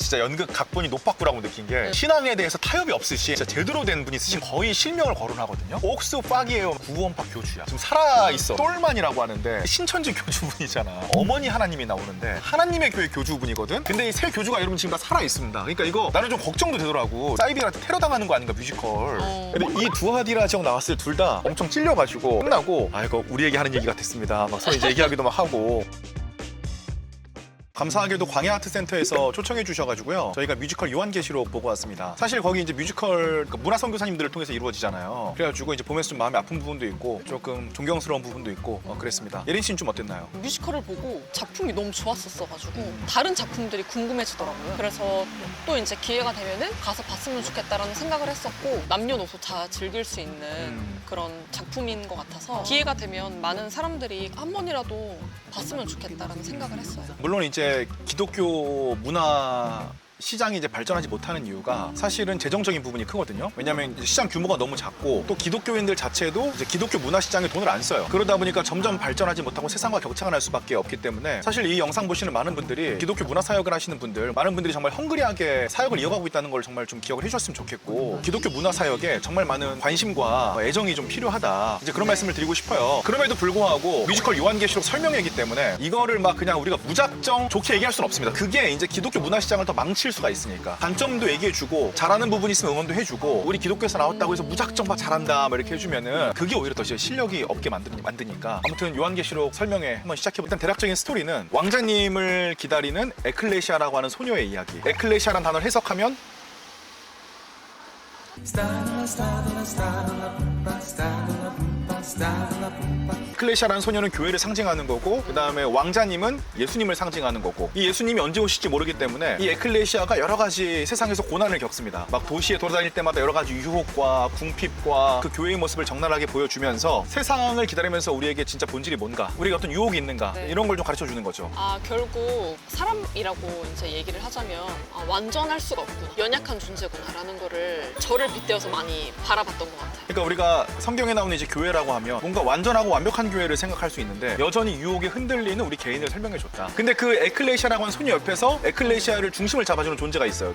진짜 연극 각본이 높았구라고 느낀 게 신앙에 대해서 타협이 없으신 진짜 제대로 된 분이 쓰신 거의 실명을 거론하거든요. 옥스 파기에요 구원파 교주야. 지금 살아있어. 똘만이라고 하는데 신천지 교주분이잖아. 어머니 하나님이 나오는데 하나님의 교회 교주분이거든. 근데 이 세 교주가 여러분 지금 다 살아있습니다. 그러니까 이거 나는 좀 걱정도 되더라고. 사이비한테 테러 당하는 거 아닌가 뮤지컬. 근데 이 두하디라 지역 나왔을 때 둘 다 엄청 찔려가지고 끝나고 아 이거 우리에게 하는 얘기 같았습니다. 막 서로 이제 얘기하기도 막 하고. 감사하게도 광야아트센터에서 초청해 주셔가지고요. 저희가 뮤지컬 요한계시록 보고 왔습니다. 사실 거기 이제 뮤지컬 문화선교사님들을 통해서 이루어지잖아요. 그래가지고 이제 보면서 좀 마음이 아픈 부분도 있고 조금 존경스러운 부분도 있고 그랬습니다. 예린 씨는 좀 어땠나요? 뮤지컬을 보고 작품이 너무 좋았었어가지고 다른 작품들이 궁금해지더라고요. 그래서 또 이제 기회가 되면은 가서 봤으면 좋겠다라는 생각을 했었고 남녀노소 다 즐길 수 있는 그런 작품인 것 같아서 기회가 되면 많은 사람들이 한 번이라도 봤으면 좋겠다라는 생각을 했어요. 물론 이제 기독교 문화 시장이 이제 발전하지 못하는 이유가 사실은 재정적인 부분이 크거든요. 왜냐하면 시장 규모가 너무 작고 또 기독교인들 자체도 이제 기독교 문화 시장에 돈을 안 써요. 그러다 보니까 점점 발전하지 못하고 세상과 격차가 날 수밖에 없기 때문에 사실 이 영상 보시는 많은 분들이 기독교 문화 사역을 하시는 분들 많은 분들이 정말 헝그리하게 사역을 이어가고 있다는 걸 정말 좀 기억을 해주셨으면 좋겠고 기독교 문화 사역에 정말 많은 관심과 애정이 좀 필요하다. 이제 그런 말씀을 드리고 싶어요. 그럼에도 불구하고 뮤지컬 요한계시록 설명회이기 때문에 이거를 막 그냥 우리가 무작정 좋게 얘기할 수는 없습니다. 그게 이제 기독교 문화 시장을 더 망칠 수가 있으니까 단점도 얘기해주고 잘하는 부분이 있으면 응원도 해주고 우리 기독교에서 나왔다고 해서 무작정 막 잘한다 막 이렇게 해주면은 그게 오히려 더 실력이 없게 만드니까 아무튼 요한계시록 설명회 한번 시작해볼게요. 일단 대략적인 스토리는 왕자님을 기다리는 에클레시아라고 하는 소녀의 이야기. 에클레시아라는 단어를 해석하면 에클레시아라는 소녀는 교회를 상징하는 거고 그 다음에 왕자님은 예수님을 상징하는 거고 이 예수님이 언제 오실지 모르기 때문에 이 에클레시아가 여러 가지 세상에서 고난을 겪습니다. 막 도시에 돌아다닐 때마다 여러 가지 유혹과 궁핍과 그 교회의 모습을 적나라하게 보여주면서 세상을 기다리면서 우리에게 진짜 본질이 뭔가 우리가 어떤 유혹이 있는가 이런 걸 좀 가르쳐 주는 거죠. 결국 사람이라고 이제 얘기를 하자면 완전할 수가 없구나, 연약한 존재구나라는 거를 저를 빗대어서 많이 바라봤던 것 같아요. 그러니까 우리가 성경에 나오는 이제 교회라고 하면 뭔가 완전하고 완벽한 교회를 생각할 수 있는데 여전히 유혹에 흔들리는 우리 개인을 설명해줬다. 근데 그 에클레시아라고 하는 소녀 옆에서 에클레시아를 중심을 잡아주는 존재가 있어요.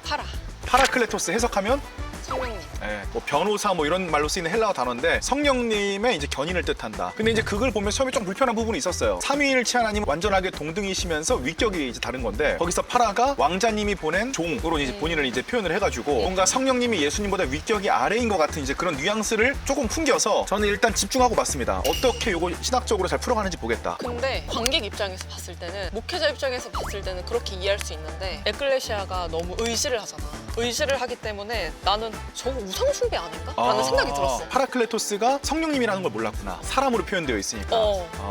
파라클레토스 해석하면 성령님. 네, 뭐 변호사 뭐 이런 말로 쓰이는 헬라어 단어인데 성령님의 이제 견인을 뜻한다. 근데 이제 그걸 보면 처음에 좀 불편한 부분이 있었어요. 삼위일체 하나님은 완전하게 동등이시면서 위격이 이제 다른 건데 거기서 파라가 왕자님이 보낸 종으로 이제 본인을 이제 표현을 해가지고 뭔가 성령님이 예수님보다 위격이 아래인 것 같은 이제 그런 뉘앙스를 조금 풍겨서 저는 일단 집중하고 봤습니다. 어떻게 이거 신학적으로 잘 풀어가는지 보겠다. 근데 관객 입장에서 봤을 때는, 목회자 입장에서 봤을 때는 그렇게 이해할 수 있는데 에클레시아가 너무 의지를 하잖아. 의지를 하기 때문에 나는 저거 우상 숭배 아닌가? 라는 생각이 들었어요. 파라클레토스가 성령님이라는 걸 몰랐구나. 사람으로 표현되어 있으니까.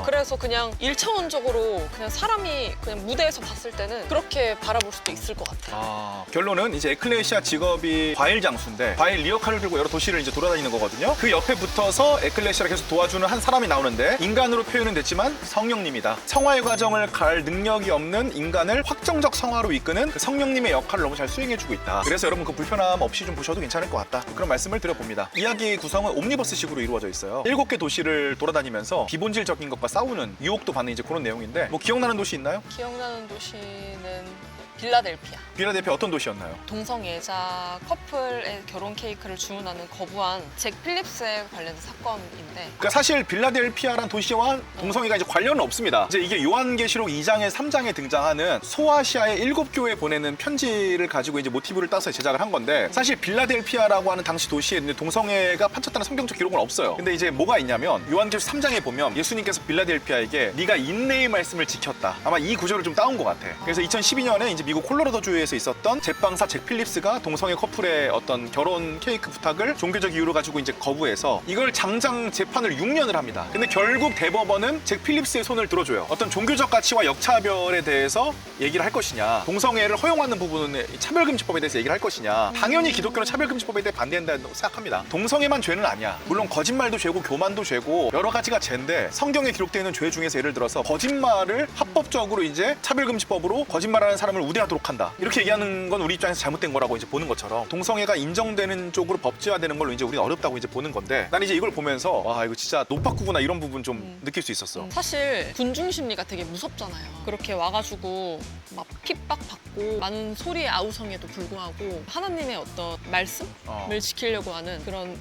그래서 그냥 1차원적으로 그냥 사람이 그냥 무대에서 봤을 때는 그렇게 바라볼 수도 있을 것 같아요. 결론은 이제 에클레시아 직업이 과일 장수인데 과일 리어카를 들고 여러 도시를 이제 돌아다니는 거거든요. 그 옆에 붙어서 에클레시아를 계속 도와주는 한 사람이 나오는데 인간으로 표현은 됐지만 성령님이다. 성화의 과정을 갈 능력이 없는 인간을 확정적 성화로 이끄는 그 성령님의 역할을 너무 잘 수행해주고 있다. 그래서 여러분 그 불편함 없이 좀 보셔도 괜찮을 것 같다. 그런 말씀을 드려봅니다. 이야기 구성은 옴니버스식으로 이루어져 있어요. 7개 도시를 돌아다니면서 비본질적인 것과 싸우는 유혹도 받는 이제 그런 내용인데 뭐 기억나는 도시 있나요? 기억나는 도시는 빌라델피아. 빌라델피아 어떤 도시였나요? 동성애자 커플의 결혼 케이크를 주문하는 거부한 잭 필립스에 관련된 사건인데, 그러니까 사실 빌라델피아란 도시와 동성애가 이제 관련은 없습니다. 이제 이게 요한계시록 2장에 3장에 등장하는 소아시아의 7교회에 보내는 편지를 가지고 이제 모티브를 따서 제작을 한 건데 사실 빌라델피아라고 하는 당시 도시에 동성애가 판쳤다는 성경적 기록은 없어요. 근데 이제 뭐가 있냐면 요한계시록 3장에 보면 예수님께서 빌라델피아에게 네가 인내의 말씀을 지켰다. 아마 이 구절을 좀 따온 것 같아. 그래서 2012년에 이제 미국 콜로라도주에서 있었던 제빵사 잭 필립스가 동성애 커플의 어떤 결혼 케이크 부탁을 종교적 이유로 가지고 이제 거부해서 이걸 장장 재판을 6년을 합니다. 근데 결국 대법원은 잭 필립스의 손을 들어줘요. 어떤 종교적 가치와 역차별에 대해서 얘기를 할 것이냐, 동성애를 허용하는 부분은 차별금지법에 대해서 얘기를 할 것이냐. 당연히 기독교는 차별금지법에 대해 반대한다고 생각합니다. 동성애만 죄는 아니야. 물론 거짓말도 죄고 교만도 죄고 여러 가지가 죄인데 성경에 기록되어 있는 죄 중에서 예를 들어서 거짓말을 합법적으로 이제 차별금지법으로 거짓말하는 사람을 우대 정리하도록 한다. 이렇게 얘기하는 건 우리 입장에서 잘못된 거라고 이제 보는 것처럼 동성애가 인정되는 쪽으로 법제화되는 걸로 이제 우리가 어렵다고 이제 보는 건데 난 이제 이걸 보면서 와 이거 진짜 노파꾸구나 이런 부분 좀 느낄 수 있었어. 사실 군중 심리가 되게 무섭잖아요. 그렇게 와가지고 막 핍박받고 많은 소리의 아우성에도 불구하고 하나님의 어떤 말씀을 지키려고 하는 그런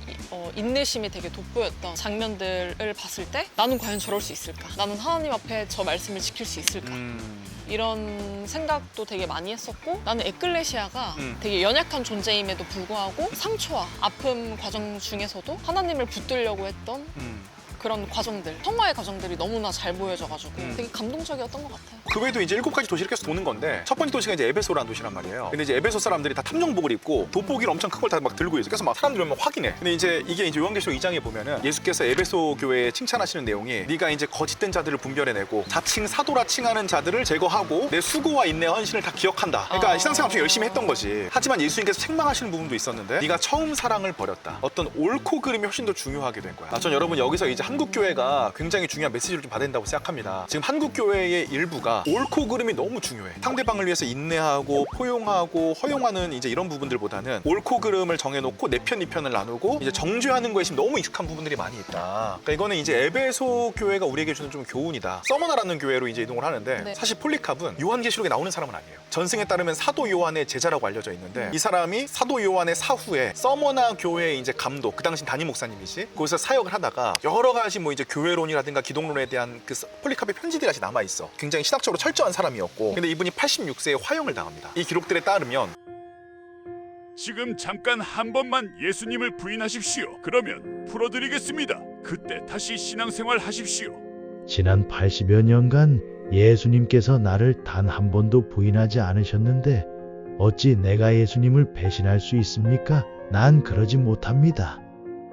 인내심이 되게 돋보였던 장면들을 봤을 때 나는 과연 저럴 수 있을까? 나는 하나님 앞에 저 말씀을 지킬 수 있을까? 이런 생각도 되게 많이 했었고 나는 에클레시아가 되게 연약한 존재임에도 불구하고 상처와 아픔 과정 중에서도 하나님을 붙들려고 했던 그런 과정들, 성화의 과정들이 너무나 잘 보여져가지고 되게 감동적이었던 것 같아요. 그 외에도 이제 7가지 도시를 계속 도는 건데 첫 번째 도시가 이제 에베소라는 도시란 말이에요. 근데 이제 에베소 사람들이 다 탐정복을 입고 돋보기를 엄청 큰 걸 다 막 들고 있어. 그래서 막 사람들이 오면 확인해. 근데 이제 이게 이제 요한계시록 2장에 보면은 예수께서 에베소 교회에 칭찬하시는 내용이 네가 이제 거짓된 자들을 분별해내고 자칭 사도라 칭하는 자들을 제거하고 내 수고와 인내와 헌신을 다 기억한다. 그러니까 신앙생활 엄청 열심히 했던 거지. 하지만 예수님께서 책망하시는 부분도 있었는데 네가 처음 사랑을 버렸다. 어떤 옳고 그름이 훨씬 더 중요하게 된 거야. 전 여러분 여기서 이제 한국 교회가 굉장히 중요한 메시지를 좀 받아야 된다고 생각합니다. 지금 한국 교회의 일부가 옳고 그름이 너무 중요해. 상대방을 위해서 인내하고 포용하고 허용하는 이제 이런 부분들보다는 옳고 그름을 정해놓고 내 편, 네 편을 나누고 이제 정죄하는 거에 지금 너무 익숙한 부분들이 많이 있다. 그러니까 이거는 이제 에베소 교회가 우리에게 주는 좀 교훈이다. 서머나라는 교회로 이제 이동을 하는데 네. 사실 폴리캅은 요한계시록에 나오는 사람은 아니에요. 전승에 따르면 사도 요한의 제자라고 알려져 있는데 이 사람이 사도 요한의 사후에 서머나 교회의 이제 감독, 그 당시 담임 목사님이지. 거기서 사역을 하다가 여러 가지 뭐 이제 교회론이라든가 기독론에 대한 그 폴리캅의 편지들이 아직 남아 있어. 굉장히 신학적으로 철저한 사람이었고, 근데 이분이 86세에 화형을 당합니다. 이 기록들에 따르면 지금 잠깐 한 번만 예수님을 부인하십시오. 그러면 풀어드리겠습니다. 그때 다시 신앙생활 하십시오. 지난 80여 년간 예수님께서 나를 단 한 번도 부인하지 않으셨는데 어찌 내가 예수님을 배신할 수 있습니까? 난 그러지 못합니다.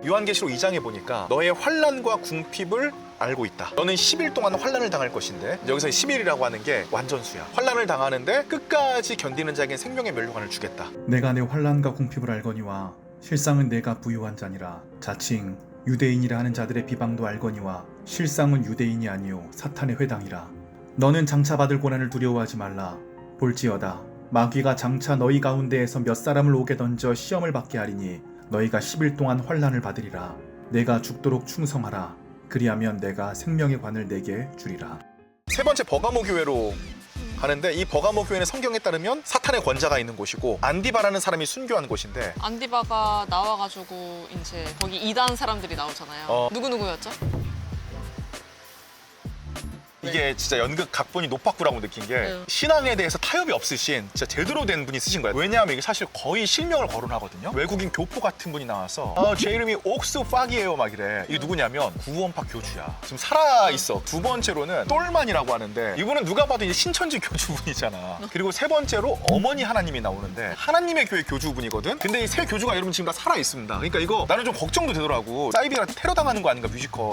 요한계시록 2장에 보니까 너의 환난과 궁핍을 알고 있다. 너는 10일 동안 환난을 당할 것인데 여기서 10일이라고 하는 게 완전수야. 환난을 당하는데 끝까지 견디는 자에게 생명의 멸류관을 주겠다. 내가 내 환난과 궁핍을 알거니와 실상은 내가 부유한 자니라. 자칭 유대인이라 하는 자들의 비방도 알거니와 실상은 유대인이 아니요 사탄의 회당이라. 너는 장차 받을 고난을 두려워하지 말라. 볼지어다 마귀가 장차 너희 가운데에서 몇 사람을 옥에 던져 시험을 받게 하리니 너희가 10일 동안 환난을 받으리라. 내가 죽도록 충성하라. 그리하면 내가 생명의 관을 내게 주리라. 세 번째 버가모 교회로 가는데 이 버가모 교회는 성경에 따르면 사탄의 권자가 있는 곳이고 안디바라는 사람이 순교한 곳인데 안디바가 나와가지고 이제 거기 이단 사람들이 나오잖아요. 누구였죠? 이게 진짜 연극 각본이 노파꾸라고 느낀 게 신앙에 대해서 타협이 없으신 진짜 제대로 된 분이 쓰신 거예요. 왜냐하면 이게 사실 거의 실명을 거론하거든요. 외국인 교포 같은 분이 나와서 제 이름이 옥스 팍이에요 막 이래. 이게 누구냐면 구원파 교주야. 지금 살아있어. 두 번째로는 똘만이라고 하는데 이분은 누가 봐도 이제 신천지 교주분이잖아. 그리고 세 번째로 어머니 하나님이 나오는데 하나님의 교회 교주분이거든. 근데 이 세 교주가 여러분 지금 다 살아있습니다. 그러니까 이거 나는 좀 걱정도 되더라고. 사이비한테 테러 당하는 거 아닌가 뮤지컬.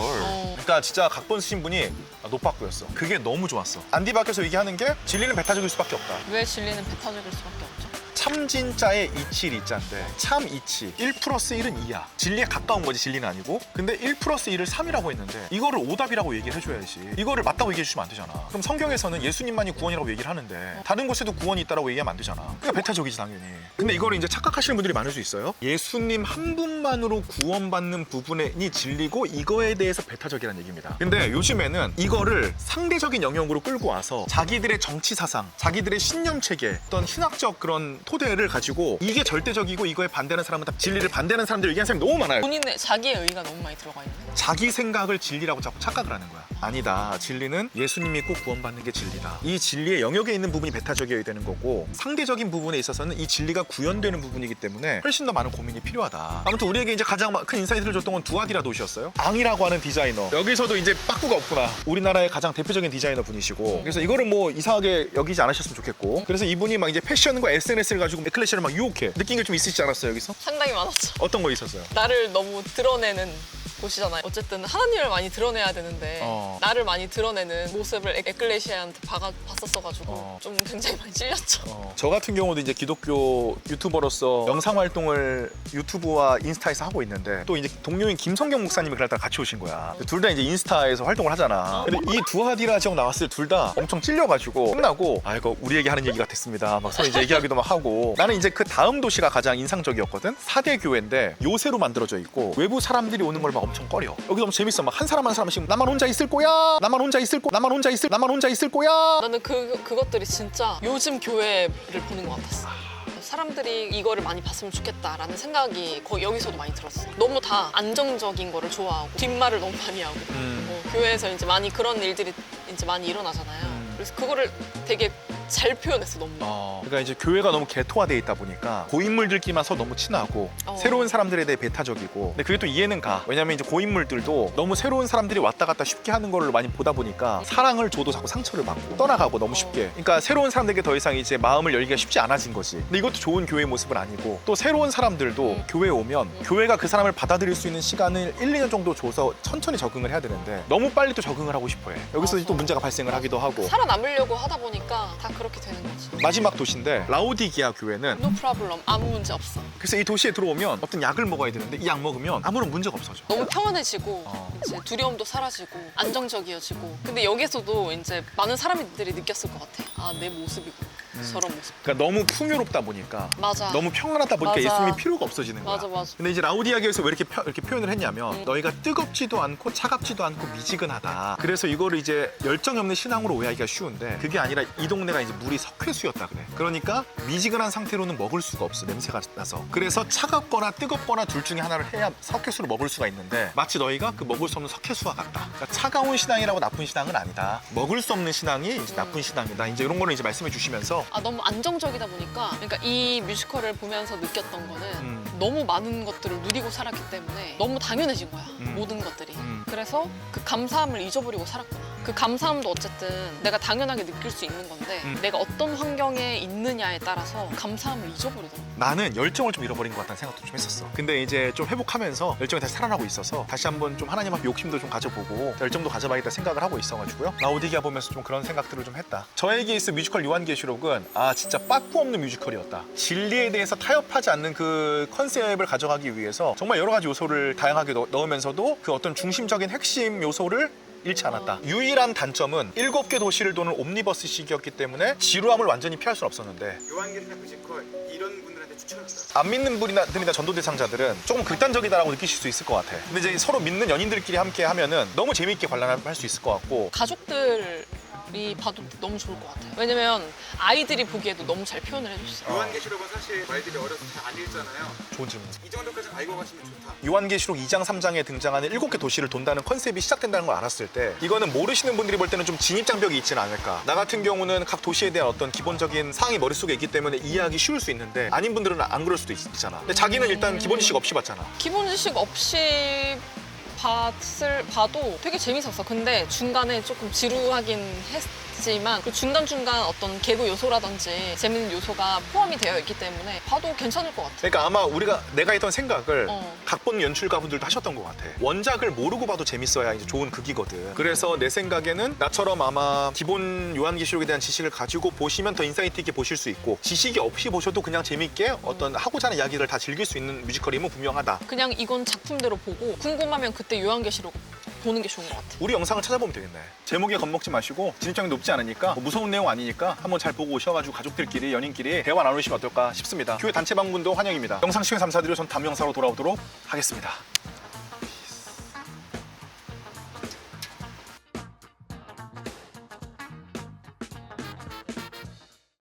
그러니까 진짜 각본 쓰신 분이 노파꾸였어. 그게 너무 좋았어. 안디바께서 얘기하는 게 진리는 배타적일 수밖에 없다. 왜 진리는 배타적일 수밖에 없죠? 참진짜의 이치 이자인데 참 이치 1 플러스 1은 2야. 진리에 가까운 거지 진리는 아니고. 근데 1 플러스 1을 3이라고 했는데 이거를 오답이라고 얘기를 해줘야지. 이거를 맞다고 얘기해 주시면 안 되잖아. 그럼 성경에서는 예수님만이 구원이라고 얘기를 하는데 다른 곳에도 구원이 있다라고 얘기하면 안 되잖아. 그러니까 배타적이지 당연히. 근데 이거를 이제 착각하시는 분들이 많을 수 있어요. 예수님 한 분만으로 구원받는 부분이 진리고 이거에 대해서 배타적이라는 얘기입니다. 근데 요즘에는 이거를 상대적인 영역으로 끌고 와서 자기들의 정치 사상, 자기들의 신념 체계, 어떤 신학적 그런 토대를 가지고 이게 절대적이고 이거에 반대하는 사람은 다 진리를 반대하는 사람들 얘기하는 사람이 너무 많아요. 본인의 자기의 의가 너무 많이 들어가 있는. 자기 생각을 진리라고 자꾸 착각을 하는 거야. 아니다. 진리는 예수님 믿고 구원받는 게 진리다. 이 진리의 영역에 있는 부분이 배타적이어야 되는 거고 상대적인 부분에 있어서는 이 진리가 구현되는 부분이기 때문에 훨씬 더 많은 고민이 필요하다. 아무튼 우리에게 이제 가장 큰 인사이트를 줬던 건 두아디라 도시였어요. 앙이라고 하는 디자이너. 여기서도 이제 빠꾸가 없구나. 우리나라의 가장 대표적인 디자이너 분이시고 그래서 이거를 뭐 이상하게 여기지 않으셨으면 좋겠고 그래서 이분이 막 이제 패션과 SNS를 가지고 에클레시아를 막 유혹해. 느낀 게 좀 있으시지 않았어요 여기서? 상당히 많았죠. 어떤 거 있었어요? 나를 너무 드러내는 보시잖아요. 어쨌든 하나님을 많이 드러내야 되는데 나를 많이 드러내는 모습을 에클레시아한테 봤었어가지고 좀 굉장히 많이 찔렸죠. 저 같은 경우도 이제 기독교 유튜버로서 영상 활동을 유튜브와 인스타에서 하고 있는데 또 이제 동료인 김성경 목사님이 그날 같이 오신 거야. 둘 다 이제 인스타에서 활동을 하잖아. 근데 이 두 하디라 지역 나왔을 때 둘 다 엄청 찔려가지고 끝나고 아 이거 우리에게 하는 얘기 같았습니다. 막 서로 이제 얘기하기도 막 하고 나는 이제 그 다음 도시가 가장 인상적이었거든. 4대 교회인데 요새로 만들어져 있고 외부 사람들이 오는 걸 막 엄청 꺼려. 여기 너무 재밌어. 막 한 사람 한 사람씩 나만 혼자 있을 거야. 나만 혼자 있을 거. 나만 혼자 있을 거야. 나는 그것들이 진짜 요즘 교회를 보는 것 같았어. 사람들이 이거를 많이 봤으면 좋겠다라는 생각이 거의 여기서도 많이 들었어. 너무 다 안정적인 거를 좋아하고 뒷말을 너무 많이 하고 교회에서 이제 많이 그런 일들이 이제 많이 일어나잖아요. 그래서 그거를 되게 잘 표현했어 너무. 그러니까 이제 교회가 너무 개토화돼 있다 보니까 고인물들끼리만 서 너무 친하고 새로운 사람들에 대해 배타적이고 근데 그게 또 이해는 가. 왜냐면 이제 고인물들도 너무 새로운 사람들이 왔다 갔다 쉽게 하는 거를 많이 보다 보니까 사랑을 줘도 자꾸 상처를 받고 떠나가고 너무 쉽게. 그러니까 새로운 사람들에게 더 이상 이제 마음을 열기가 쉽지 않아진 거지. 근데 이것도 좋은 교회 모습은 아니고 또 새로운 사람들도 교회에 오면 교회가 그 사람을 받아들일 수 있는 시간을 1, 2년 정도 줘서 천천히 적응을 해야 되는데 너무 빨리 또 적응을 하고 싶어 해. 여기서 또 문제가 발생을 하기도 하고. 살아남으려고 하다 보니까 다 그렇게 되는 거지. 마지막 도시인데 라오디기아 교회는 No problem. 아무 문제 없어. 그래서 이 도시에 들어오면 어떤 약을 먹어야 되는데 이 약 먹으면 아무런 문제가 없어져. 너무 평안해지고 이제 두려움도 사라지고 안정적이어지고. 근데 여기서도 이제 많은 사람들이 느꼈을 것 같아. 아, 내 모습이고 저런 모습. 그러니까 너무 풍요롭다 보니까 맞아. 너무 평안하다 보니까 맞아. 예수님이 필요가 없어지는 거야. 맞아. 근데 이제 라오디아 교회에서 왜 이렇게 표현을 했냐면 너희가 뜨겁지도 않고 차갑지도 않고 미지근하다. 그래서 이거를 이제 열정이 없는 신앙으로 오해하기가 쉬운데 그게 아니라 이 동네가 이제 물이 석회수였다 그래. 그러니까 미지근한 상태로는 먹을 수가 없어. 냄새가 나서. 그래서 차갑거나 뜨겁거나 둘 중에 하나를 해야 석회수를 먹을 수가 있는데 마치 너희가 그 먹을 수 없는 석회수와 같다. 그러니까 차가운 신앙이라고 나쁜 신앙은 아니다. 먹을 수 없는 신앙이 이제 나쁜 신앙이다. 이제 이런 거를 이제 말씀해 주시면서 너무 안정적이다 보니까 그러니까 이 뮤지컬을 보면서 느꼈던 거는 너무 많은 것들을 누리고 살았기 때문에 너무 당연해진 거야. 모든 것들이. 그래서 그 감사함을 잊어버리고 살았구나. 그 감사함도 어쨌든 내가 당연하게 느낄 수 있는 건데 내가 어떤 환경에 있느냐에 따라서 감사함을 잊어버리더라고. 나는 열정을 좀 잃어버린 것 같다는 생각도 좀 했었어. 근데 이제 좀 회복하면서 열정이 다시 살아나고 있어서 다시 한번 좀 하나님 앞에 욕심도 좀 가져보고 열정도 가져봐야겠다 생각을 하고 있어가지고요. 라오디게아 보면서 좀 그런 생각들을 좀 했다. 저에게 있을 뮤지컬 요한계시록은 진짜 빠꾸 없는 뮤지컬이었다. 진리에 대해서 타협하지 않는 그 컨셉을 가져가기 위해서 정말 여러 가지 요소를 다양하게 넣으면서도 그 어떤 중심적인 핵심 요소를 잃지 않았다. 유일한 단점은 7개 도시를 도는 옴니버스식이었기 때문에 지루함을 완전히 피할 수는 없었는데 요한계시록 뮤지컬 이런 분들한테 추천한다. 안 믿는 분이나 전도 대상자들은 조금 극단적이다라고 느끼실 수 있을 것 같아. 근데 이제 서로 믿는 연인들끼리 함께 하면은 너무 재미있게 관람할 수 있을 것 같고 가족들이 봐도 너무 좋을 것 같아요. 왜냐면 아이들이 보기에도 너무 잘 표현을 해줬어. 요한계시록은 사실 말들이 어려서 잘 안 읽잖아요. 좋은 질문. 이 정도까지 알고 가시면 좋다. 요한계시록 2장 3장에 등장하는 7개 도시를 돈다는 컨셉이 시작된다는 걸 알았을 때 이거는 모르시는 분들이 볼 때는 좀 진입장벽이 있지는 않을까. 나 같은 경우는 각 도시에 대한 어떤 기본적인 사항이 머릿속에 있기 때문에 이해하기 쉬울 수 있는데 아닌 분들은 안 그럴 수도 있잖아. 근데 자기는 일단 기본 지식 없이 봤잖아. 기본 지식 없이 봐도 되게 재밌었어. 근데 중간에 조금 지루하긴 했지만 그 중간중간 어떤 개그 요소라든지 재밌는 요소가 포함이 되어 있기 때문에 봐도 괜찮을 것 같아. 그러니까 아마 내가 했던 생각을 어. 각본 연출가분들도 하셨던 것 같아. 원작을 모르고 봐도 재밌어야 이제 좋은 극이거든. 그래서 내 생각에는 나처럼 아마 기본 요한계시록에 대한 지식을 가지고 보시면 더 인사이트 있게 보실 수 있고 지식이 없이 보셔도 그냥 재밌게 어떤 하고자 하는 이야기를 다 즐길 수 있는 뮤지컬임은 분명하다. 그냥 이건 작품대로 보고 궁금하면 그때 요한계시록 보는 게 좋은 것 같아. 우리 영상을 찾아보면 되겠네. 제목에 겁먹지 마시고 진입장이 높지 않으니까 뭐 무서운 내용 아니니까 한번 잘 보고 오셔가지고 가족들끼리 연인끼리 대화 나누시면 어떨까 싶습니다. 교회 단체 방문도 환영입니다. 영상 시청해 감사드리고 전 다음 영상으로 돌아오도록 하겠습니다.